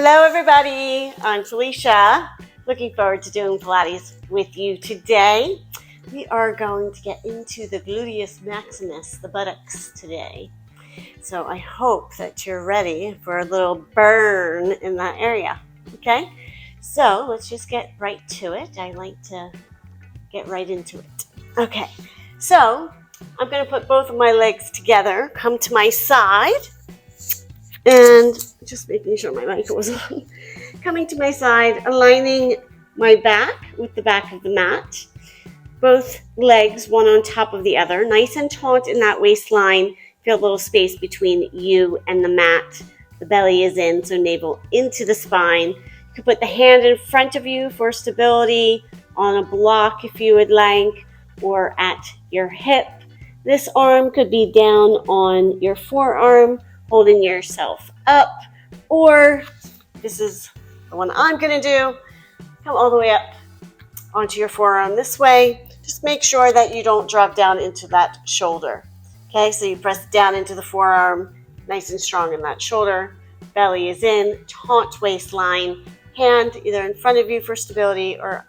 Hello everybody, I'm Felicia. Looking forward to doing Pilates with you today. We are going to get into the gluteus maximus, the buttocks today. So I hope that you're ready for a little burn in that area, okay? So let's just get right to it. I like to get right into it. Okay, so I'm going to put both of my legs together, come to my side, and just making sure my mic was on. Coming to my side, aligning my back with the back of the mat. Both legs, one on top of the other. Nice and taut in that waistline. Feel a little space between you and the mat. The belly is in, so navel into the spine. You can put the hand in front of you for stability, on a block if you would like, or at your hip. This arm could be down on your forearm, holding yourself up, or this is the one I'm going to do. Come all the way up onto your forearm this way. Just make sure that you don't drop down into that shoulder. Okay, so you press down into the forearm, nice and strong in that shoulder. Belly is in, taut waistline, hand either in front of you for stability or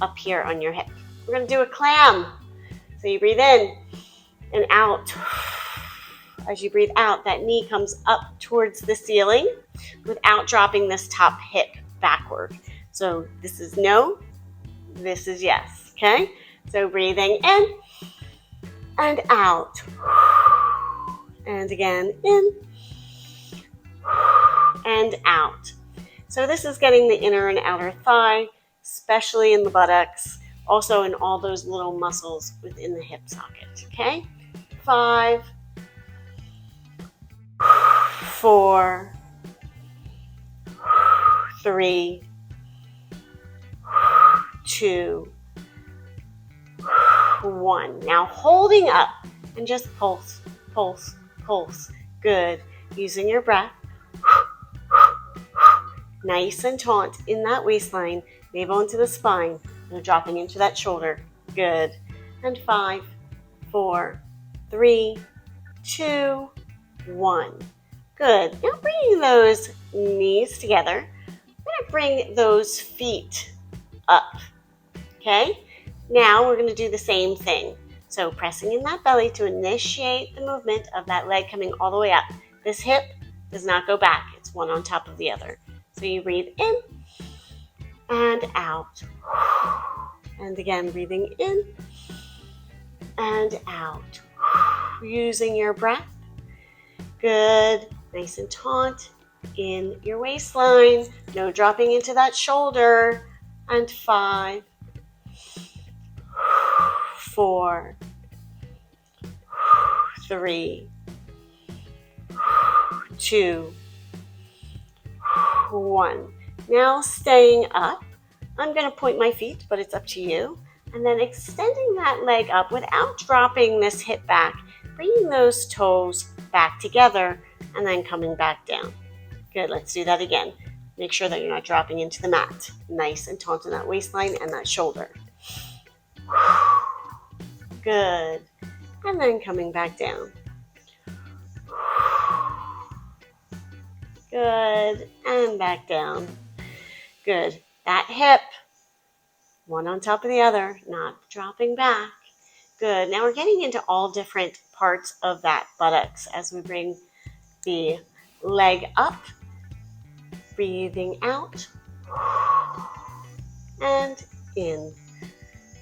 up here on your hip. We're going to do a clam. So you breathe in and out. As you breathe out, that knee comes up towards the ceiling without dropping this top hip backward. So this is no, this is yes, okay? So breathing in and out. And again, in and out. So this is getting the inner and outer thigh, especially in the buttocks, also in all those little muscles within the hip socket, okay? 5, 4, 3, 2, 1. Now holding up and just pulse, pulse, pulse. Good. Using your breath. Nice and taut in that waistline. Navel into the spine. No dropping into that shoulder. Good. And 5, 4, 3, 2, 1. Good. Now bringing those knees together. I'm going to bring those feet up. Okay? Now we're going to do the same thing. So pressing in that belly to initiate the movement of that leg coming all the way up. This hip does not go back. It's one on top of the other. So you breathe in and out. And again, breathing in and out. Using your breath. Good. Nice and taut in your waistline. No dropping into that shoulder. And 5, 4, 3, 2, 1. Now staying up, I'm going to point my feet, but it's up to you. And then extending that leg up without dropping this hip back, bringing those toes back together and then coming back down. Good, let's do that again. Make sure that you're not dropping into the mat. Nice and taut in that waistline and that shoulder. Good. And then coming back down. Good. And back down. Good. That hip, one on top of the other, not dropping back. Good. Now we're getting into all different parts of that buttocks as we bring the leg up. Breathing out and in.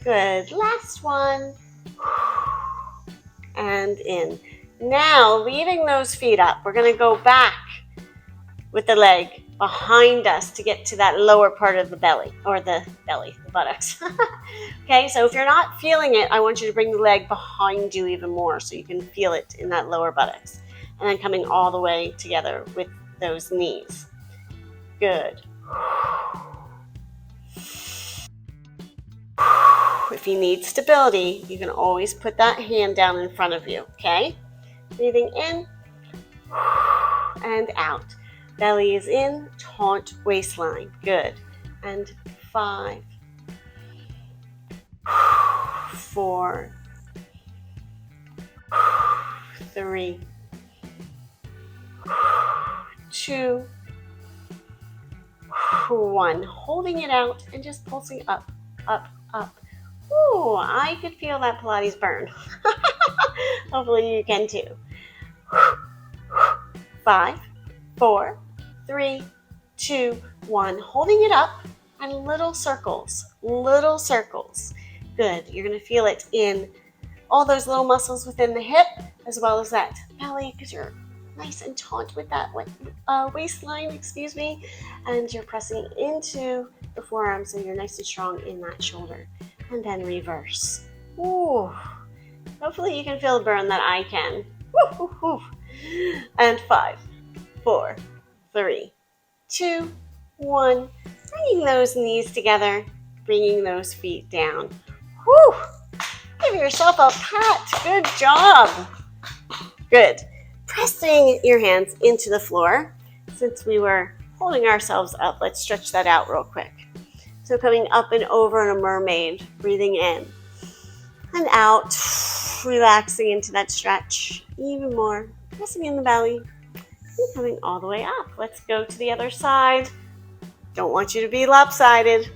Good. Last one. And in. Now, leaving those feet up, we're going to go back with the leg behind us to get to that lower part of the belly, or the buttocks. Okay, so if you're not feeling it, I want you to bring the leg behind you even more so you can feel it in that lower buttocks. And then coming all the way together with those knees. Good. If you need stability, you can always put that hand down in front of you, okay? Breathing in and out. Belly is in, taut waistline. Good. And 5, 4, 3, 2, 1. Holding it out and just pulsing up, up, up. Ooh, I could feel that Pilates burn. Hopefully you can too. 5, 4, 3, 2, 1. Holding it up and little circles, little circles. Good. You're going to feel it in all those little muscles within the hip as well as that belly because you're nice and taut with that waistline, and you're pressing into the forearm so you're nice and strong in that shoulder. And then reverse. Ooh. Hopefully you can feel the burn that I can. Woo, woo, woo. And 5, 4, 3, 2, 1. Bringing those knees together, bringing those feet down. Whew. Give yourself a pat. Good job. Good. Pressing your hands into the floor. Since we were holding ourselves up, let's stretch that out real quick. So coming up and over in a mermaid, breathing in and out, relaxing into that stretch even more, pressing in the belly and coming all the way up. Let's go to the other side. Don't want you to be lopsided.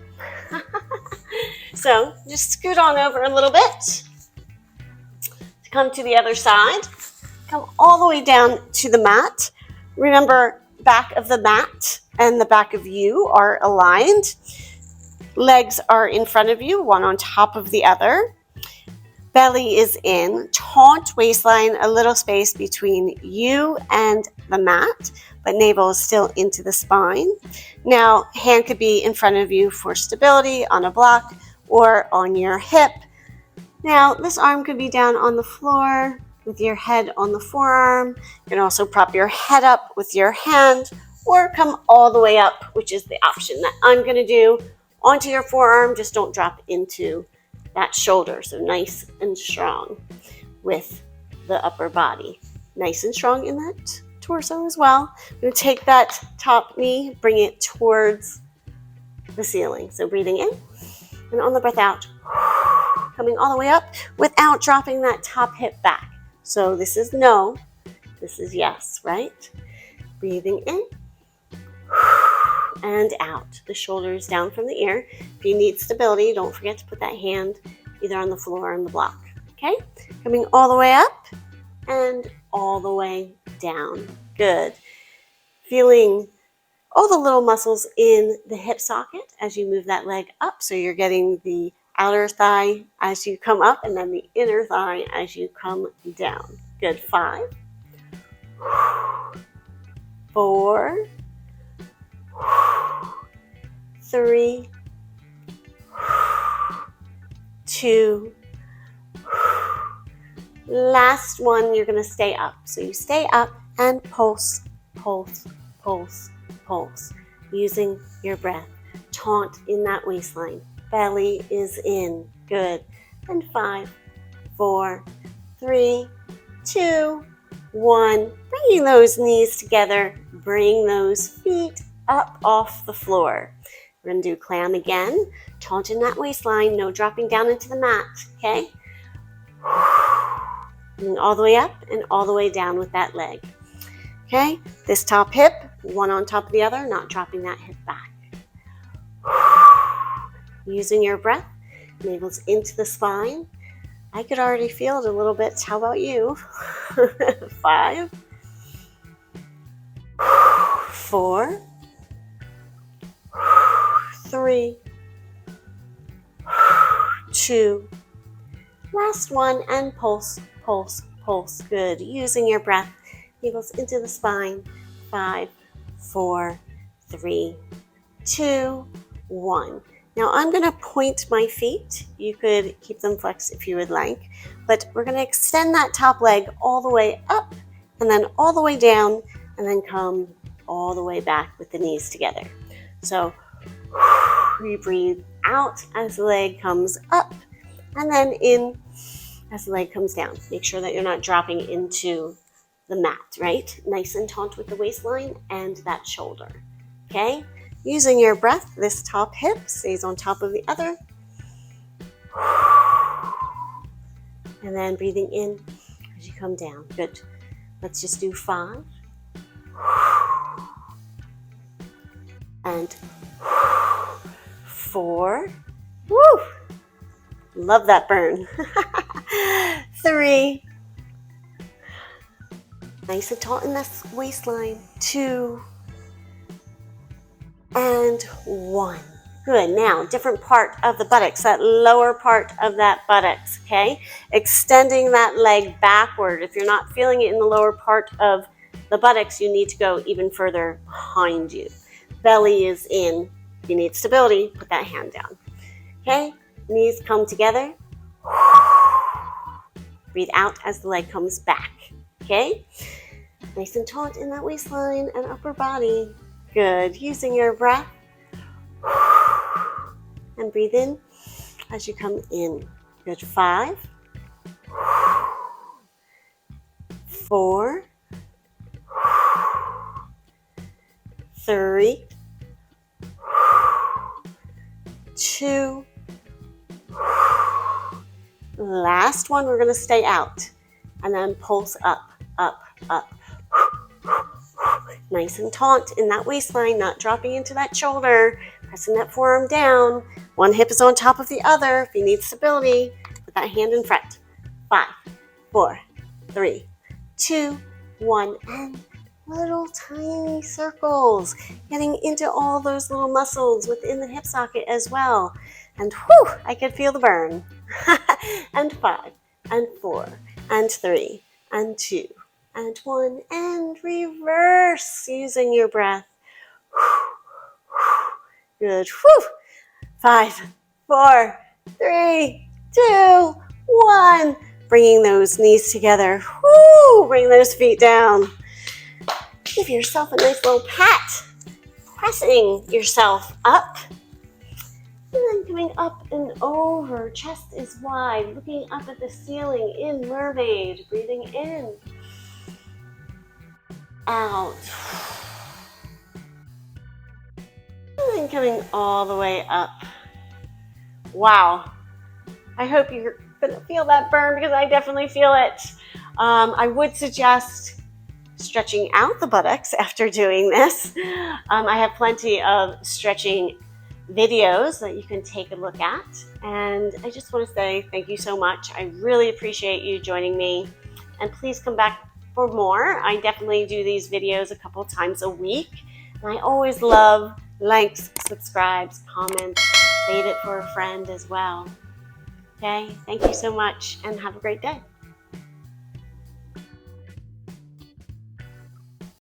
So just scoot on over a little bit to come to the other side. Come all the way down to the mat. Remember, back of the mat and the back of you are aligned. Legs are in front of you, one on top of the other. Belly is in, taut waistline, a little space between you and the mat, but navel is still into the spine. Now, hand could be in front of you for stability on a block or on your hip. Now, this arm could be down on the floor with your head on the forearm. You can also prop your head up with your hand or come all the way up, which is the option that I'm going to do, onto your forearm. Just don't drop into that shoulder. So nice and strong with the upper body. Nice and strong in that torso as well. I'm going to take that top knee, bring it towards the ceiling. So breathing in and on the breath out, coming all the way up without dropping that top hip back. So this is no, this is yes, right? Breathing in and out. The shoulders down from the ear. If you need stability, don't forget to put that hand either on the floor or on the block. Okay? Coming all the way up and all the way down. Good. Feeling all the little muscles in the hip socket as you move that leg up. So you're getting the outer thigh as you come up and then the inner thigh as you come down. Good. 5, 4, 3, 2, last one, you're going to stay up. So you stay up and pulse, pulse, pulse, pulse, using your breath. Taunt in that waistline. Belly is in. Good. And 5, 4, 3, 2, 1. Bringing those knees together. Bring those feet up off the floor. We're going to do clam again. Taunt in that waistline. No dropping down into the mat. Okay? And all the way up and all the way down with that leg. Okay? This top hip, one on top of the other, not dropping that hip back. Using your breath, navel's into the spine. I could already feel it a little bit. How about you? 5, 4, 3, 2, last one, and pulse, pulse, pulse. Good. Using your breath, navel's into the spine. 5, 4, 3, 2, 1. Now I'm going to point my feet. You could keep them flexed if you would like, but we're going to extend that top leg all the way up and then all the way down and then come all the way back with the knees together. So we breathe out as the leg comes up and then in as the leg comes down. Make sure that you're not dropping into the mat, right? Nice and taut with the waistline and that shoulder. Okay? Using your breath, this top hip stays on top of the other. And then breathing in as you come down. Good. Let's just do 5. and 4. Woo! Love that burn. 3. Nice and taut in this waistline. 2. And 1. Good. Now, different part of the buttocks, that lower part of that buttocks, okay? Extending that leg backward. If you're not feeling it in the lower part of the buttocks, you need to go even further behind you. Belly is in. If you need stability, put that hand down. Okay? Knees come together. Breathe out as the leg comes back. Okay? Nice and taut in that waistline and upper body. Good. Using your breath. And breathe in as you come in. Good. 5. 4. 3. 2. Last one, we're going to stay out. And then pulse up, up, up. Nice and taut in that waistline, not dropping into that shoulder. Pressing that forearm down. One hip is on top of the other. If you need stability, put that hand in front. 5, 4, 3, 2, 1. And little tiny circles. Getting into all those little muscles within the hip socket as well. And whew, I could feel the burn. And 5, and 4, and 3, and 2, and 1. And reverse using your breath. Good. Whew. 5, 4, 3, 2, 1. Bringing those knees together. Whoo! Bring those feet down. Give yourself a nice little pat. Pressing yourself up. And then coming up and over. Chest is wide. Looking up at the ceiling in mermaid. Breathing in. Out. And then coming all the way up. Wow. I hope you're going to feel that burn because I definitely feel it. I would suggest stretching out the buttocks after doing this. I have plenty of stretching videos that you can take a look at. And I just want to say thank you so much. I really appreciate you joining me. And please come back for more. I definitely do these videos a couple times a week. And I always love likes, subscribes, comments, save it for a friend as well. Okay, thank you so much and have a great day.